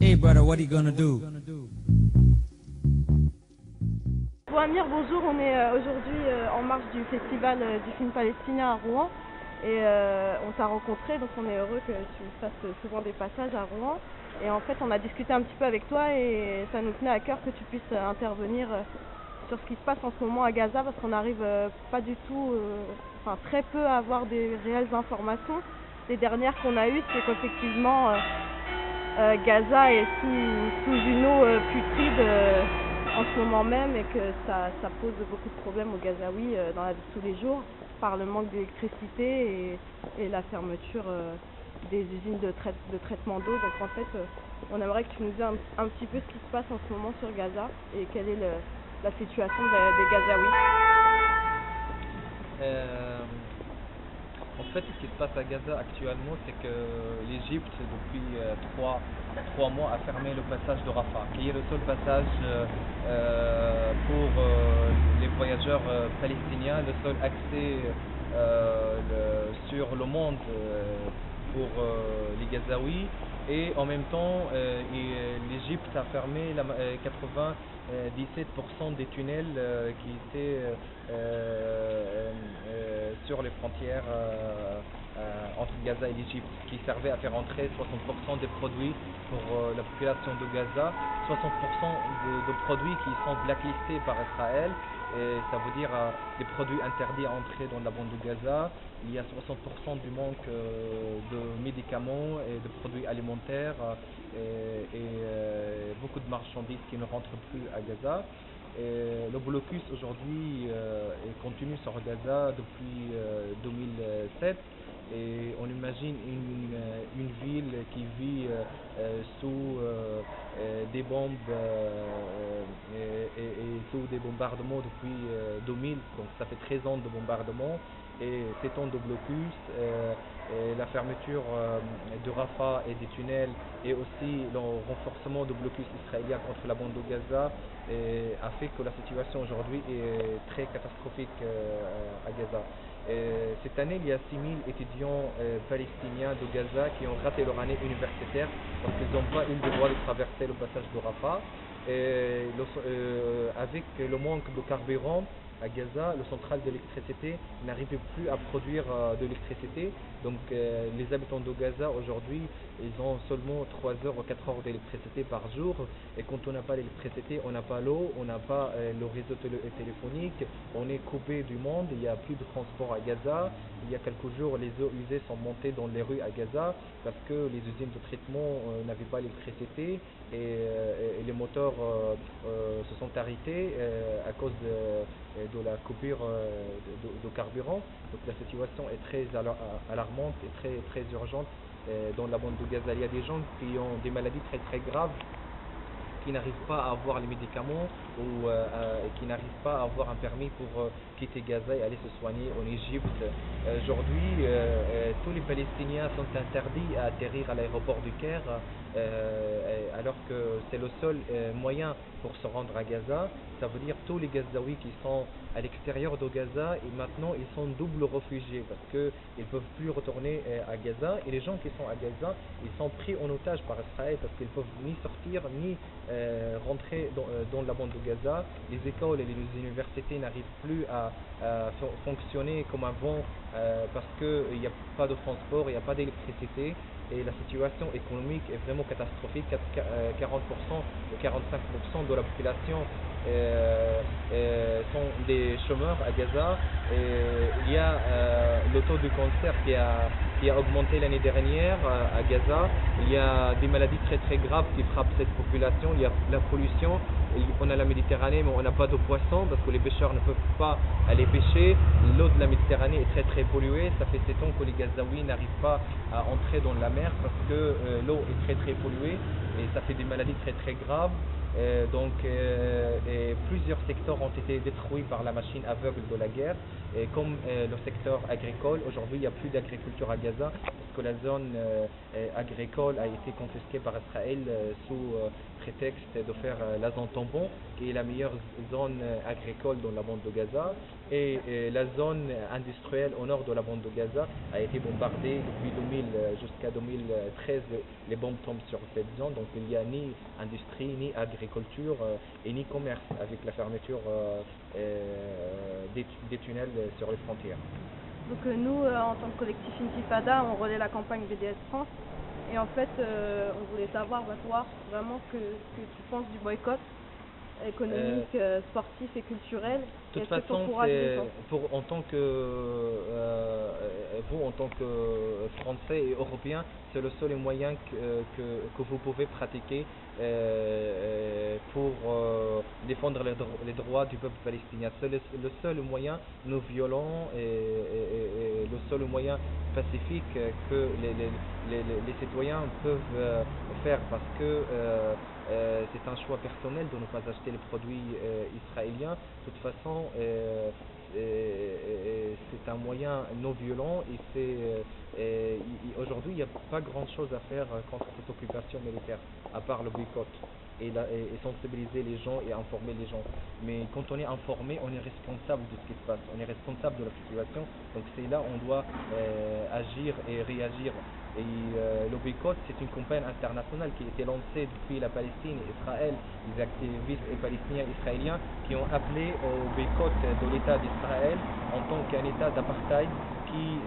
Hey brother, what are you gonna do? Bon Amir, bonjour, on est aujourd'hui en marge du festival du film palestinien à Rouen et on t'a rencontré, donc on est heureux que tu fasses souvent des passages à Rouen et en fait on a discuté un petit peu avec toi et ça nous tenait à cœur que tu puisses intervenir sur ce qui se passe en ce moment à Gaza parce qu'on n'arrive pas du tout, enfin très peu à avoir des réelles informations. Les dernières qu'on a eues, c'est qu'effectivement Gaza est sous une eau putride en ce moment même et que ça pose beaucoup de problèmes aux Gazaouis dans la vie de tous les jours par le manque d'électricité et la fermeture des usines de traitement d'eau. Donc en fait on aimerait que tu nous dises un petit peu ce qui se passe en ce moment sur Gaza et quelle est la situation des Gazaouis. En fait, ce qui se passe à Gaza actuellement, c'est que l'Égypte, depuis trois mois, a fermé le passage de Rafah, qui est le seul passage pour les voyageurs palestiniens, le seul accès sur le monde pour les Gazaouis. Et en même temps, l'Égypte a fermé 97% des tunnels qui étaient sur les frontières entre Gaza et l'Égypte, qui servaient à faire entrer 60% des produits pour la population de Gaza, 60% de produits qui sont blacklistés par Israël, et ça veut dire des produits interdits à entrer dans la bande de Gaza. Il y a 60% du manque de médicaments et de produits alimentaires et beaucoup de marchandises qui ne rentrent plus à Gaza. Et le blocus aujourd'hui continue sur Gaza depuis 2007 et on imagine une ville qui vit sous des bombes et sous des bombardements depuis 2000, donc ça fait 13 ans de bombardement et 7 ans de blocus, et la fermeture de Rafah et des tunnels et aussi le renforcement de blocus israélien contre la bande de Gaza a fait que la situation aujourd'hui est très catastrophique à Gaza. Cette année, il y a 6000 étudiants palestiniens de Gaza qui ont raté leur année universitaire parce qu'ils n'ont pas eu le droit de traverser le passage de Rafah. Avec le manque de carburant à Gaza, le central d'électricité n'arrivait plus à produire de l'électricité. Donc les habitants de Gaza aujourd'hui, ils ont seulement 3 heures ou 4 heures d'électricité par jour. Et quand on n'a pas l'électricité, on n'a pas l'eau, on n'a pas le réseau téléphonique, on est coupé du monde, il n'y a plus de transport à Gaza. Il y a quelques jours, les eaux usées sont montées dans les rues à Gaza parce que les usines de traitement n'avaient pas l'électricité et les moteurs se sont arrêtés à cause de la coupure de carburant. Donc la situation est très alarmante et très, très urgente dans la bande de Gaza. Il y a des gens qui ont des maladies très très graves qui n'arrivent pas à avoir les médicaments ou qui n'arrivent pas à avoir un permis pour quitter Gaza et aller se soigner en Égypte. Aujourd'hui, tous les Palestiniens sont interdits à atterrir à l'aéroport du Caire alors que c'est le seul moyen pour se rendre à Gaza. Ça veut dire tous les Gazaouis qui sont à l'extérieur de Gaza et maintenant ils sont double réfugiés parce qu'ils ne peuvent plus retourner à Gaza, et les gens qui sont à Gaza ils sont pris en otage par Israël parce qu'ils ne peuvent ni sortir ni rentrer dans la bande de Gaza. Les écoles et les universités n'arrivent plus à fonctionner comme avant parce qu'il n'y a pas de transport, il n'y a pas d'électricité. Et la situation économique est vraiment catastrophique. 40% ou 45% de la population sont des chômeurs à Gaza. Et il y a le taux de cancer qui a augmenté l'année dernière à Gaza. Il y a des maladies très très graves qui frappent cette population. Il y a la pollution. On a la Méditerranée, mais on n'a pas de poissons parce que les pêcheurs ne peuvent pas aller pêcher. L'eau de la Méditerranée est très très polluée. Ça fait 7 ans que les Gazaouis n'arrivent pas à entrer dans la mer parce que l'eau est très très polluée et ça fait des maladies très très graves. Et plusieurs secteurs ont été détruits par la machine aveugle de la guerre, et comme le secteur agricole. Aujourd'hui, il n'y a plus d'agriculture à Gaza parce que la zone agricole a été confisquée par Israël sous prétexte de faire la zone tampon, qui est la meilleure zone agricole dans la bande de Gaza. Et la zone industrielle au nord de la bande de Gaza a été bombardée depuis 2000 jusqu'à 2013. Les bombes tombent sur cette zone, donc il n'y a ni industrie, ni agriculture et ni commerce, avec la fermeture des tunnels sur les frontières. Donc nous, en tant que collectif Intifada, on relaie la campagne BDS France. Et en fait, on voulait savoir, toi, vraiment ce que tu penses du boycott économique, sportif et culturel. De toute façon, en tant que vous, en tant que Français et Européens, c'est le seul moyen que vous pouvez pratiquer pour défendre les droits du peuple palestinien. C'est le seul moyen non violent et le seul moyen pacifique que les citoyens peuvent faire, parce que c'est un choix personnel de ne pas acheter les produits israéliens. De toute façon, c'est un moyen non violent, et aujourd'hui il n'y a pas grand chose à faire contre cette occupation militaire, à part le boycott et sensibiliser les gens et informer les gens. Mais quand on est informé, on est responsable de ce qui se passe, on est responsable de la situation, donc c'est là on doit agir et réagir. Et le boycott, c'est une campagne internationale qui a été lancée depuis la Palestine et Israël, les activistes et palestiniens israéliens qui ont appelé au boycott de l'État d'Israël en tant qu'un État d'apartheid qui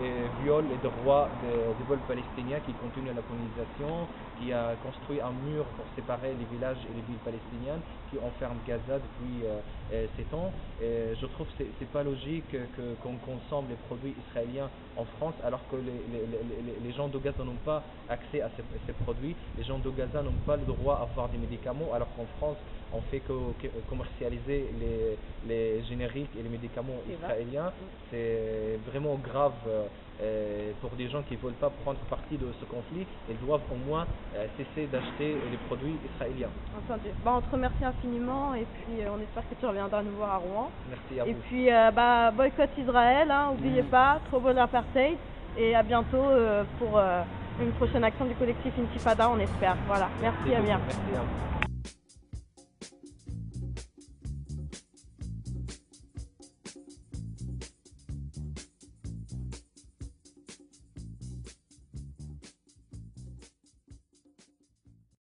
viole les droits du peuple palestinien, qui continue la colonisation, qui a construit un mur pour séparer les villages et les villes palestiniennes, qui enferme Gaza depuis 7 ans. Et je trouve que c'est pas logique qu'on consomme les produits israéliens en France, alors que les gens de Gaza n'ont pas accès à ces produits. Les gens de Gaza n'ont pas le droit à avoir des médicaments, alors qu'en France, on fait que commercialiser les génériques et les médicaments israéliens. C'est vraiment grave pour des gens qui ne veulent pas prendre partie de ce conflit. Ils doivent au moins cesser d'acheter les produits israéliens. Entendu. On te remercie infiniment, et puis on espère que tu reviendras nous voir à Rouen. Merci à vous. Et puis boycott Israël, n'oubliez pas, trop bon apartheid, et à bientôt pour une prochaine action du collectif Intifada, on espère. Voilà, merci Amir. Merci à vous.